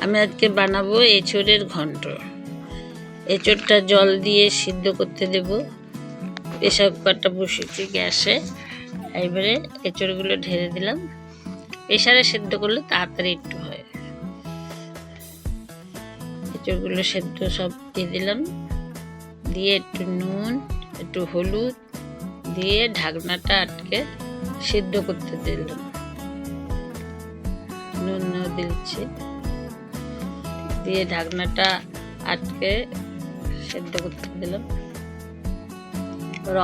আমি আজকে বানাবো এঁচোড়ের ঘন্ট। এঁচোড়টা জল দিয়ে সিদ্ধ করতে দেব। প্রেসার কুকারটা বসিয়েছি গ্যাসে। এবারে এঁচোড়গুলো ঢেলে দিলাম। প্রেসারে সিদ্ধ করলে তাড়াতাড়ি একটু হয়। এঁচোড়গুলো সেদ্ধ সব দিয়ে দিলাম, দিয়ে একটু নুন, একটু হলুদ দিয়ে ঢাকনাটা আটকে সিদ্ধ করতে দিলাম। নুন দিচ্ছি, দিয়ে ঢাকনাটা আটকে সেদ্ধ করতে দিলাম।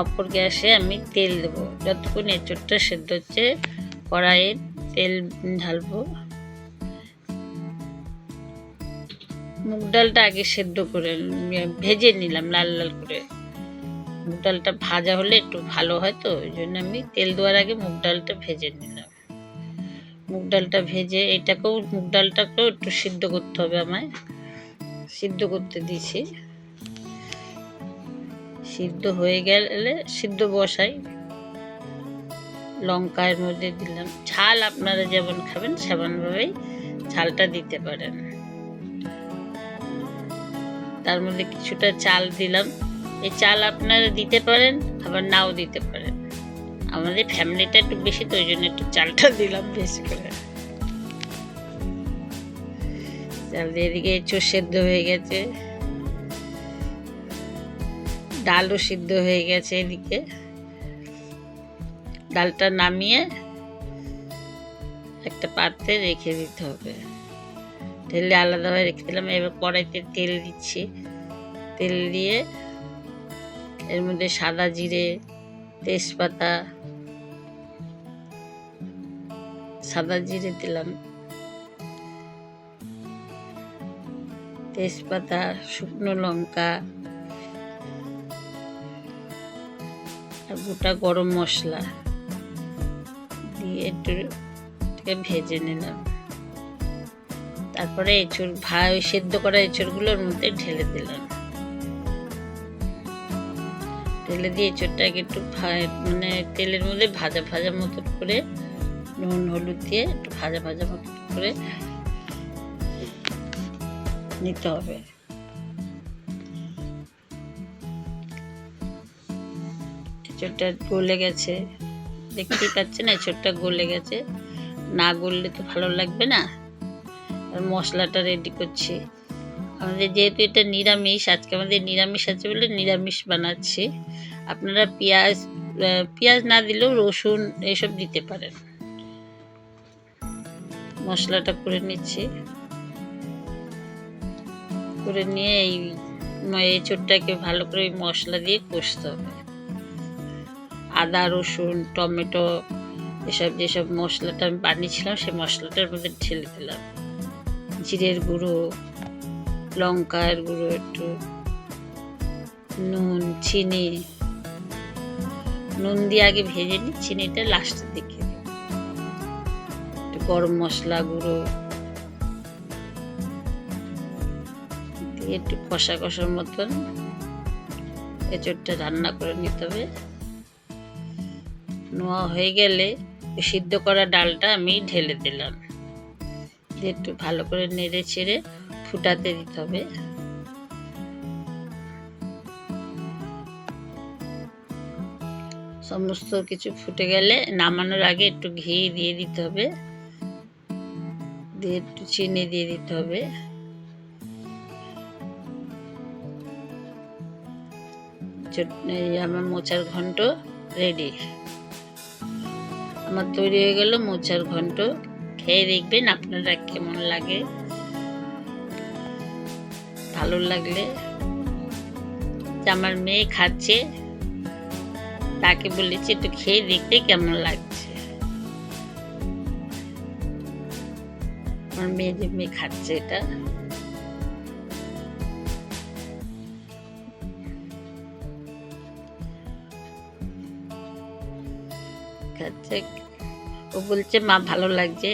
অপর গ্যাসে আমি তেল দেবো। যতক্ষণ এঁচোড়টা সেদ্ধ হচ্ছে কড়াইয়ে তেল ঢালবো। মুগ ডালটা আগে সেদ্ধ করে ভেজে নিলাম লাল লাল করে। মুগ ডালটা ভাজা হলে একটু ভালো হয়, তো ওই জন্য আমি তেল দেওয়ার আগে মুগ ডালটা ভেজে নিলাম। মুগ ডালটা ভেজে মুগ ডালটাকেও একটু সিদ্ধ করতে হবে আমায়। সিদ্ধ করতে দিয়েছি। সিদ্ধ হয়ে গেলে সিদ্ধ বসাই। লঙ্কা এর মধ্যে দিলাম। ঝাল আপনারা যেমন খাবেন সেমনভাবেই ঝালটা দিতে পারেন। তার মধ্যে কিছুটা চাল দিলাম। এই চাল আপনারা দিতে পারেন, আবার নাও দিতে পারেন। আমাদের ফ্যামিলিটা একটু বেশি, তো ওই জন্য একটু চালটা দিলাম বেশি করে। চাল দিয়ে এদিকে এঁচোড় সেদ্ধ হয়ে গেছে, ডালও সিদ্ধ হয়ে গেছে। এদিকে ডালটা নামিয়ে একটা পাত্রে রেখে দিতে হবে। ঢেলে আলাদাভাবে রেখে দিলাম। এবার কড়াইতে তেল দিচ্ছি। তেল দিয়ে এর মধ্যে সাদা জিরে, তেজপাতা, সাদা জিরে দিলাম, তেজপাতা, শুকনো লঙ্কা আর গোটা গরম মশলা দিয়ে একটু ভেজে নিলাম। তারপরে সেদ্ধ করা এঁচোড়গুলোর মধ্যে ঢেলে দিলাম। ঢেলে দিয়ে এঁচোড়টাকে একটু তেলের মধ্যে ভাজা ভাজা মতো করে নুন হলুদ দিয়ে একটু ভাজা ভাজা মতো করে নিতে হবে। এঁচোড়টা গলে গেছে, দেখতেই পাচ্ছেন এঁচোড়টা গলে গেছে। না গললে তো ভালো লাগবে না। আর মশলাটা রেডি করছি। আমাদের যেহেতু এটা নিরামিষ, আজকে আমাদের নিরামিষ আছে বলে নিরামিষ বানাচ্ছি। আপনারা পেঁয়াজ না দিলেও রসুন এসব দিতে পারেন। মশলাটা করে নিচ্ছি। করে নিয়ে এই এঁচোড়টাকে ভালো করে মশলা দিয়ে কষতে হবে। আদা, রসুন, টমেটো যেসব মশলাটা আমি বানিয়েছিলাম সেই মশলাটার মধ্যে ঢেলে দিলাম। জিরের গুঁড়ো, লঙ্কার গুঁড়ো, একটু নুন, চিনি। নুন দিয়ে আগে ভেজে নিই, চিনিটা লাস্টের দিকে। একটু গরম মশলা গুঁড়ো দিয়ে একটু কষা কষার মতন এঁচোড়টা রান্না করে নিতে হবে। নোয়া হয়ে গেলে সিদ্ধ করা ডালটা আমি ঢেলে দিলাম। দিয়ে একটু ভালো করে নেড়ে চেড়ে ফুটাতে দিতে হবে। সমস্ত কিছু ফুটে গেলে নামানোর আগে একটু ঘি দিয়ে দিতে হবে, দিয়ে একটু চিনি দিয়ে দিতে হবে। আমার মোচার ঘন্ট রেডি। আমার তৈরি হয়ে গেল মোচার ঘন্ট। খেয়ে দেখবেন আপনারা কেমন লাগে। ভালো লাগলে আমার মেয়ে খাচ্ছে, তাকে বলেছি একটু খেয়ে দেখতে কেমন লাগছে। আমার মেয়ে খাচ্ছে এটা। খাচ্ছে, ও বলছে মা ভালো লাগছে।